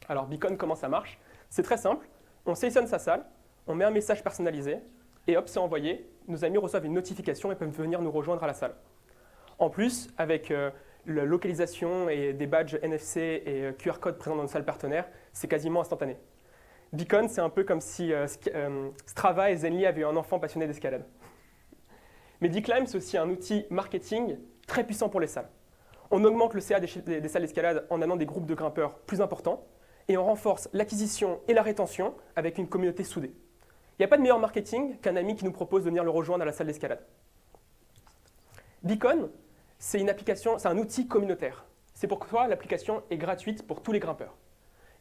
Alors Beacon, comment ça marche? C'est très simple, on sélectionne sa salle, on met un message personnalisé, et hop, c'est envoyé. Nos amis reçoivent une notification et peuvent venir nous rejoindre à la salle. En plus, avec la localisation et des badges NFC et QR code présents dans nos salles partenaires, c'est quasiment instantané. Beacon, c'est un peu comme si Strava et Zenly avaient eu un enfant passionné d'escalade. Mais Declimb, c'est aussi un outil marketing très puissant pour les salles. On augmente le CA des salles d'escalade en amenant des groupes de grimpeurs plus importants et on renforce l'acquisition et la rétention avec une communauté soudée. Il n'y a pas de meilleur marketing qu'un ami qui nous propose de venir le rejoindre à la salle d'escalade. Beacon, c'est une application, c'est un outil communautaire. C'est pourquoi l'application est gratuite pour tous les grimpeurs.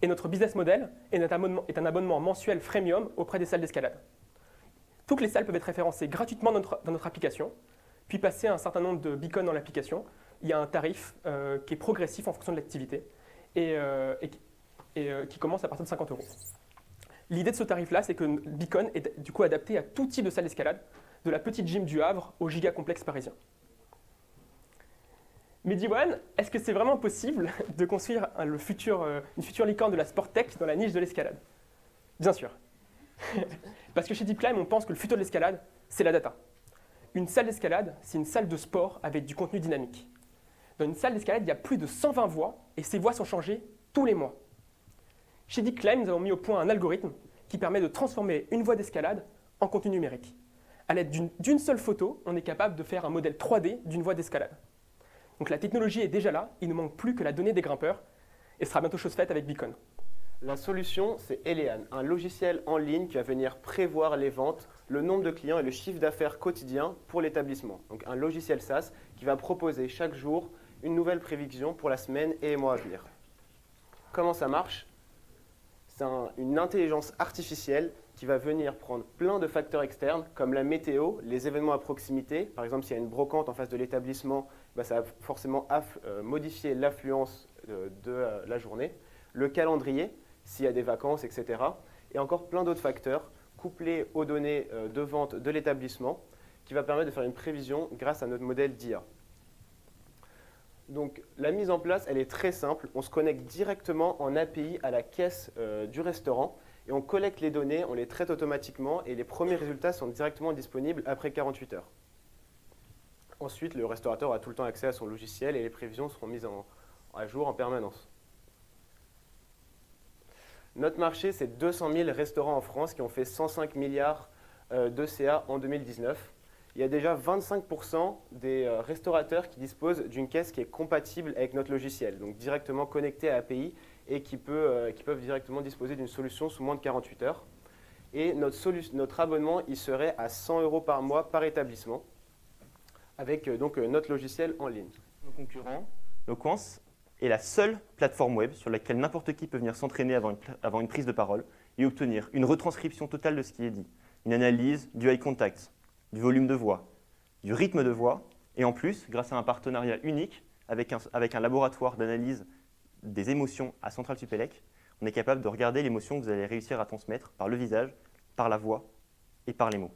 Et notre business model est un abonnement mensuel freemium auprès des salles d'escalade. Toutes les salles peuvent être référencées gratuitement dans notre application, puis passer un certain nombre de beacons dans l'application. Il y a un tarif qui est progressif en fonction de l'activité et qui commence à partir de 50 euros. L'idée de ce tarif-là, c'est que Beacon est du coup adapté à tout type de salle d'escalade, de la petite gym du Havre au giga complexe parisien. Mais Diwan, est-ce que c'est vraiment possible de construire une future licorne de la sport tech dans la niche de l'escalade? Bien sûr. Parce que chez Declimb, on pense que le futur de l'escalade, c'est la data. Une salle d'escalade, c'est une salle de sport avec du contenu dynamique. Dans une salle d'escalade, il y a plus de 120 voies et ces voies sont changées tous les mois. Chez Declimb, nous avons mis au point un algorithme qui permet de transformer une voie d'escalade en contenu numérique. À l'aide d'une seule photo, on est capable de faire un modèle 3D d'une voie d'escalade. Donc la technologie est déjà là, il ne manque plus que la donnée des grimpeurs et ce sera bientôt chose faite avec Beacon. La solution, c'est Elean, un logiciel en ligne qui va venir prévoir les ventes, le nombre de clients et le chiffre d'affaires quotidien pour l'établissement. Donc un logiciel SaaS qui va proposer chaque jour une nouvelle prévision pour la semaine et les mois à venir. Comment ça marche? C'est une intelligence artificielle qui va venir prendre plein de facteurs externes comme la météo, les événements à proximité. Par exemple, s'il y a une brocante en face de l'établissement, ça va forcément modifier l'affluence de la journée. Le calendrier, s'il y a des vacances, etc. Et encore plein d'autres facteurs couplés aux données de vente de l'établissement qui va permettre de faire une prévision grâce à notre modèle d'IA. Donc la mise en place, elle est très simple. On se connecte directement en API à la caisse du restaurant et on collecte les données, on les traite automatiquement et les premiers résultats sont directement disponibles après 48 heures. Ensuite, le restaurateur a tout le temps accès à son logiciel et les prévisions seront mises à jour en permanence. Notre marché, c'est 200 000 restaurants en France qui ont fait 105 milliards de CA en 2019. Il y a déjà 25% des restaurateurs qui disposent d'une caisse qui est compatible avec notre logiciel, donc directement connectée à API et qui peuvent directement disposer d'une solution sous moins de 48 heures. Et notre abonnement, il serait à 100 euros par mois par établissement, avec notre logiciel en ligne. Nos concurrents, Loquence est la seule plateforme web sur laquelle n'importe qui peut venir s'entraîner avant une prise de parole et obtenir une retranscription totale de ce qui est dit, une analyse du eye contact, du volume de voix, du rythme de voix, et en plus, grâce à un partenariat unique avec un laboratoire d'analyse des émotions à Centrale Supélec, on est capable de regarder l'émotion que vous allez réussir à transmettre par le visage, par la voix et par les mots.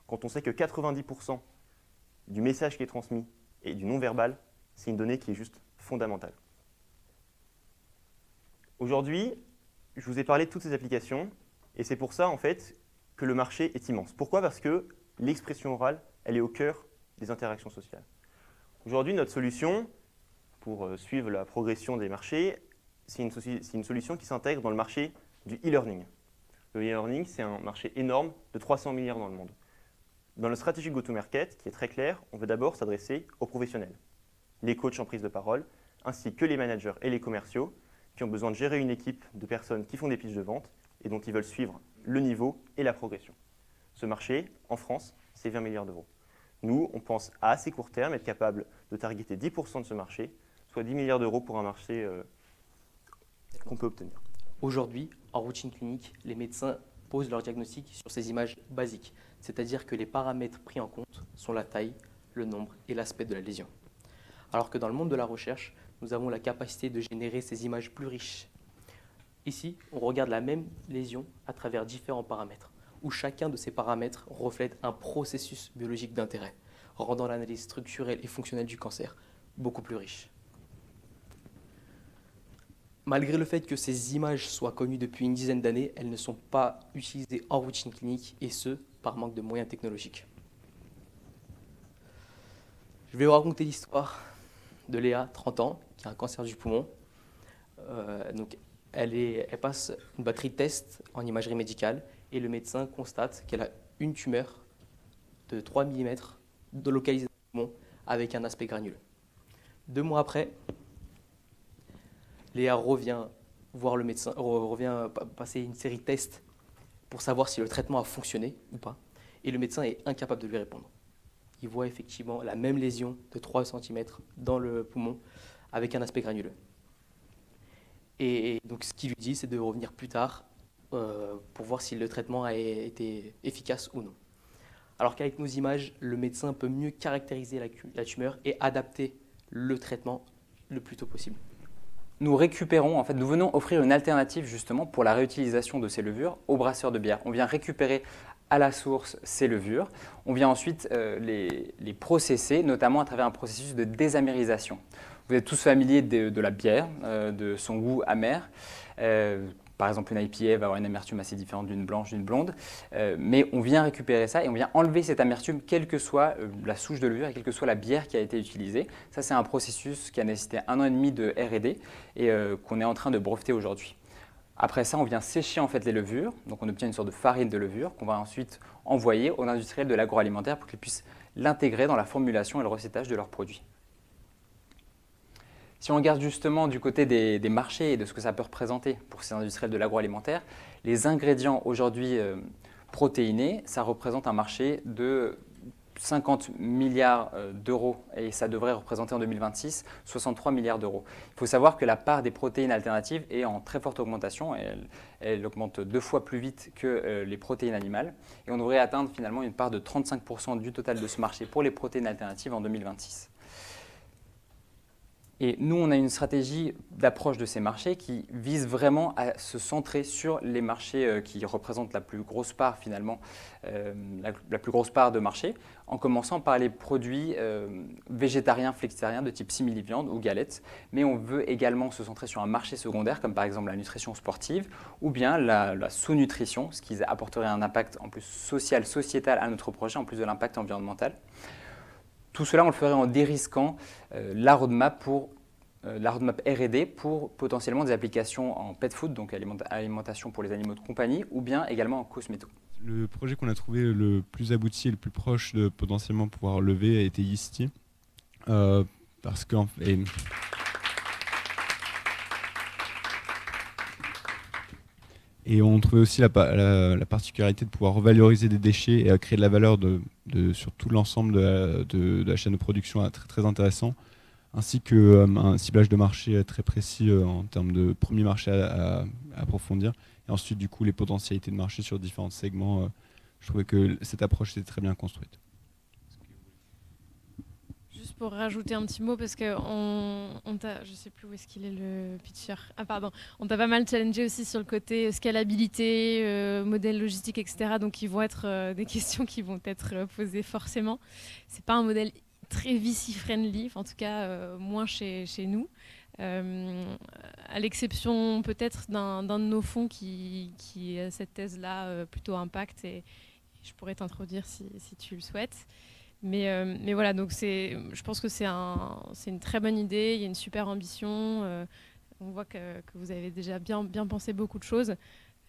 Quand on sait que 90% du message qui est transmis et du non-verbal, c'est une donnée qui est juste fondamentale. Aujourd'hui, je vous ai parlé de toutes ces applications et c'est pour ça en fait que le marché est immense. Pourquoi? Parce que l'expression orale, elle est au cœur des interactions sociales. Aujourd'hui, notre solution, pour suivre la progression des marchés, c'est une solution qui s'intègre dans le marché du e-learning. Le e-learning, c'est un marché énorme de 300 milliards dans le monde. Dans notre stratégie go-to-market, qui est très claire, on veut d'abord s'adresser aux professionnels, les coachs en prise de parole, ainsi que les managers et les commerciaux qui ont besoin de gérer une équipe de personnes qui font des pitchs de vente et dont ils veulent suivre le niveau et la progression. Ce marché, en France, c'est 20 milliards d'euros. Nous, on pense à assez court terme être capable de targeter 10% de ce marché, soit 10 milliards d'euros pour un marché qu'on peut obtenir. Aujourd'hui, en routine clinique, les médecins posent leur diagnostic sur ces images basiques, c'est-à-dire que les paramètres pris en compte sont la taille, le nombre et l'aspect de la lésion. Alors que dans le monde de la recherche, nous avons la capacité de générer ces images plus riches. Ici, on regarde la même lésion à travers différents paramètres, où chacun de ces paramètres reflète un processus biologique d'intérêt, rendant l'analyse structurelle et fonctionnelle du cancer beaucoup plus riche. Malgré le fait que ces images soient connues depuis une dizaine d'années, elles ne sont pas utilisées en routine clinique, et ce, par manque de moyens technologiques. Je vais vous raconter l'histoire de Léa, 30 ans, qui a un cancer du poumon. Donc, elle passe une batterie de tests en imagerie médicale, et le médecin constate qu'elle a une tumeur de 3 mm de localisée dans le poumon avec un aspect granuleux. 2 mois après, Léa revient voir le médecin, revient passer une série de tests pour savoir si le traitement a fonctionné ou pas. Et le médecin est incapable de lui répondre. Il voit effectivement la même lésion de 3 cm dans le poumon avec un aspect granuleux. Et donc ce qu'il lui dit, c'est de revenir plus tard pour voir si le traitement a été efficace ou non. Alors qu'avec nos images, le médecin peut mieux caractériser la tumeur et adapter le traitement le plus tôt possible. Nous récupérons, en fait, nous venons offrir une alternative justement pour la réutilisation de ces levures aux brasseurs de bière. On vient récupérer à la source ces levures. On vient ensuite les processer, notamment à travers un processus de désamérisation. Vous êtes tous familiers de la bière, de son goût amer. Par exemple, une IPA va avoir une amertume assez différente d'une blanche, d'une blonde. Mais on vient récupérer ça et on vient enlever cette amertume, quelle que soit la souche de levure et quelle que soit la bière qui a été utilisée. Ça, c'est un processus qui a nécessité 1 an et demi de R&D et qu'on est en train de breveter aujourd'hui. Après ça, on vient sécher en fait les levures. Donc, on obtient une sorte de farine de levure qu'on va ensuite envoyer aux industriels de l'agroalimentaire pour qu'ils puissent l'intégrer dans la formulation et le recettage de leurs produits. Si on regarde justement du côté des marchés et de ce que ça peut représenter pour ces industriels de l'agroalimentaire, les ingrédients aujourd'hui protéinés, ça représente un marché de 50 milliards d'euros et ça devrait représenter en 2026 63 milliards d'euros. Il faut savoir que la part des protéines alternatives est en très forte augmentation. Elle augmente 2 fois plus vite que les protéines animales et on devrait atteindre finalement une part de 35% du total de ce marché pour les protéines alternatives en 2026. Et nous, on a une stratégie d'approche de ces marchés qui vise vraiment à se centrer sur les marchés qui représentent la plus grosse part finalement, la plus grosse part de marché, en commençant par les produits végétariens, flexitariens de type simili-viande ou galettes. Mais on veut également se centrer sur un marché secondaire, comme par exemple la nutrition sportive ou bien la sous-nutrition, ce qui apporterait un impact en plus social, sociétal à notre projet, en plus de l'impact environnemental. Tout cela, on le ferait en dérisquant la roadmap R&D pour potentiellement des applications en pet food, donc alimentation pour les animaux de compagnie, ou bien également en cosméto. Le projet qu'on a trouvé le plus abouti et le plus proche de potentiellement pouvoir lever a été Yeasty. Parce que et on trouvait aussi la particularité de pouvoir revaloriser des déchets et à créer de la valeur sur tout l'ensemble de la chaîne de production très, très intéressant, ainsi qu'un ciblage de marché très précis en termes de premier marché à approfondir, et ensuite du coup les potentialités de marché sur différents segments. Je trouvais que cette approche était très bien construite. Juste pour rajouter un petit mot, parce que je sais plus où est-ce qu'il est le pitcher. Ah pardon, on t'a pas mal challengé aussi sur le côté scalabilité, modèle logistique, etc. Donc ils vont être des questions qui vont être posées forcément. C'est pas un modèle très VC-friendly, en tout cas moins chez nous. À l'exception peut-être d'un de nos fonds qui a cette thèse-là plutôt impact, et je pourrais t'introduire si tu le souhaites. Mais voilà, donc je pense que c'est une très bonne idée, il y a une super ambition, on voit que vous avez déjà bien pensé beaucoup de choses.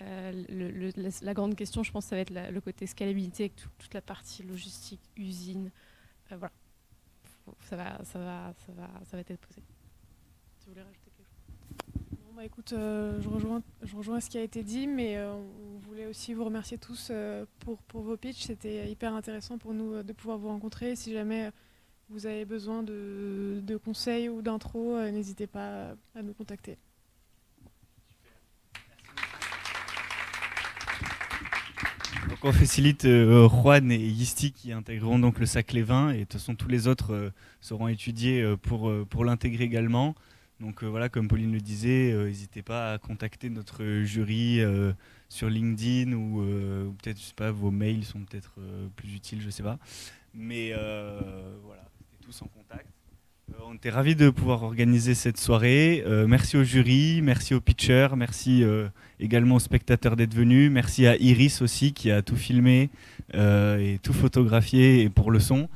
La grande question, je pense, ça va être le côté scalabilité avec toute la partie logistique, usine, voilà. Ça va être posé. Tu voulais rajouter quelque chose ? Bon, écoute, je rejoins ce qui a été dit, mais on voulait aussi vous remercier tous pour vos pitchs. C'était hyper intéressant pour nous de pouvoir vous rencontrer. Si jamais vous avez besoin de conseils ou d'intro, n'hésitez pas à nous contacter. Donc on facilite Juan et Yeasty qui intégreront donc le sac les vins, et de toute façon tous les autres seront étudiés pour l'intégrer également. Donc voilà, comme Pauline le disait, n'hésitez pas à contacter notre jury sur LinkedIn ou peut-être, je sais pas, vos mails sont peut-être plus utiles, je sais pas. Mais voilà, restez tous en contact. On était ravis de pouvoir organiser cette soirée. Merci au jury, merci aux pitchers, merci également aux spectateurs d'être venus. Merci à Iris aussi qui a tout filmé et tout photographié et pour le son.